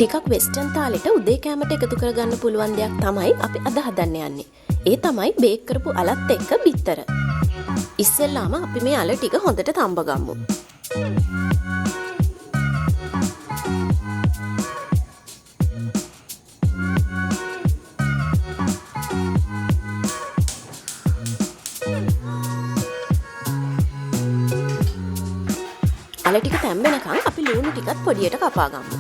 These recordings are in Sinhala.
ටිකක් වෙස්ටර්න් තාලෙට උදේ කෑමට එකතු කරගන්න පුළුවන් දෙයක් තමයි අපි අද හදන්න යන්නේ. ඒ තමයි බේක් කරපු අලත් එක්ක බිත්තර. ඉස්සෙල්ලාම අපි මේ අල ටික හොඳට තඹ ගමු. අල ටික තැම්බෙනකන් අපි ලුණු ටිකත් පොඩියට කපා ගමු.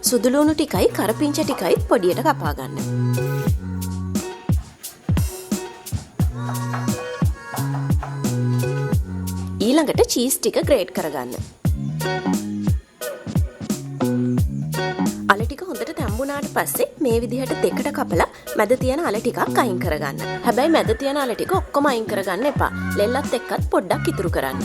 සුදු ලුණු ටිකයි කරපිංච ටිකයි පොඩියට කපා ගන්න. ඊළඟට චීස් ටික ග්‍රේට් කරගන්න. අල ටික හොඳට තැම්බුණාට පස්සේ මේ විදිහට දෙකට කපලා මැද තියෙන අල ටිකක් අයින් කරගන්න. හැබැයි මැද තියෙන අල ටික ඔක්කොම අයින් කරගන්න එපා. ලෙල්ලත් එක්කත් පොඩ්ඩක් ඉතුරු කරන්න.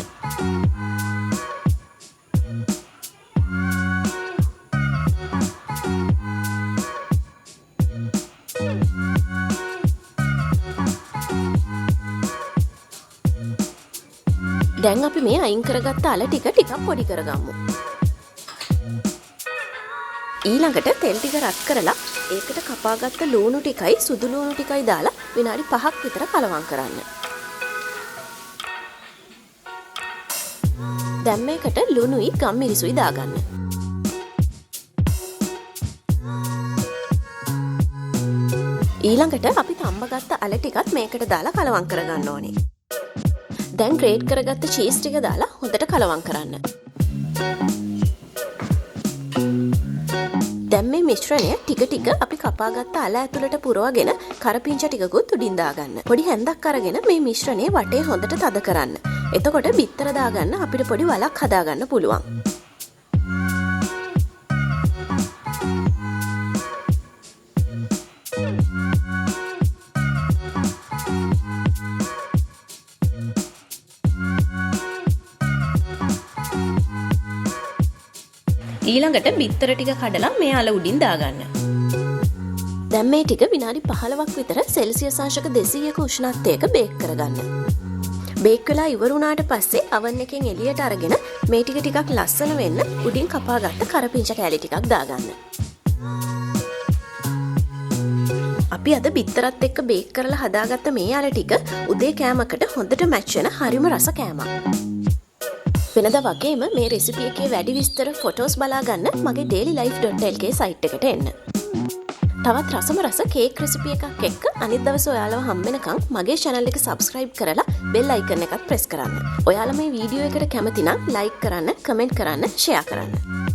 දැන් අපි මේ අයින් කරගත්ත අල ටික ටිකක් පොඩි කරගමු. ඊළඟට තෙල් ටික රත් කරලා ඒකට කපාගත්ත ලුණු ටිකයි සුදු ලුණු ටිකයි දාලා විනාඩි 5ක් විතර කලවම් කරන්න. දැන් මේකට ලුණුයි ගම්මිරිසුයි දාගන්න. ඊළඟට අපි තඹගත්ත අල ටිකත් මේකට දාලා කලවම් කරගන්න ඕනේ. දැන් ග්‍රේට් කරගත්ත චීස් ටික දාලා හොඳට කලවම් කරන්න. දැන් මේ මිශ්‍රණය ටික ටික අපි කපාගත්ත අල ඇතුළට පුරවගෙන කරපිංච ටිකකුත් උඩින් දාගන්න. පොඩි හැන්දක් අරගෙන මේ මිශ්‍රණය වටේ හොඳට තද කරන්න. එතකොට බිත්තර දාගන්න අපිට පොඩි වලක් හදාගන්න පුළුවන්. ඊළඟට බිත්තර ටික කඩලා මේ අල උඩින් දාගන්න. දැන් මේ ටික විනාඩි 15ක් විතර සෙල්සියස් අංශක 200ක උෂ්ණත්වයක බේක් කරගන්න. බේක් වෙලා ඉවර වුණාට පස්සේ oven එකෙන් එළියට අරගෙන මේ ටික ටිකක් ලස්සන වෙන්න උඩින් කපාගත්ත කරපිංච කෑලි ටිකක් දාගන්න. අපි අද බිත්තරත් එක්ක බේක් කරලා හදාගත්ත මේ අල ටික උදේ කෑමකට හොඳට මැච් වෙන හරිම රස කෑමක්. වෙනද වගේම මේ රෙසිපි එකේ වැඩි විස්තර ෆොටෝස් බලා ගන්න මගේ dailylife.lk සයිට් එකට එන්න. තවත් රසම රස කේක් රෙසිපි එකක් එක්ක අනිත් දවසේ ඔයාලව හම්බෙනකන් මගේ channel එක subscribe කරලා bell icon එකත් press කරන්න. ඔයාලා මේ වීඩියෝ එකට කැමති නම් like කරන්න, comment කරන්න, share කරන්න.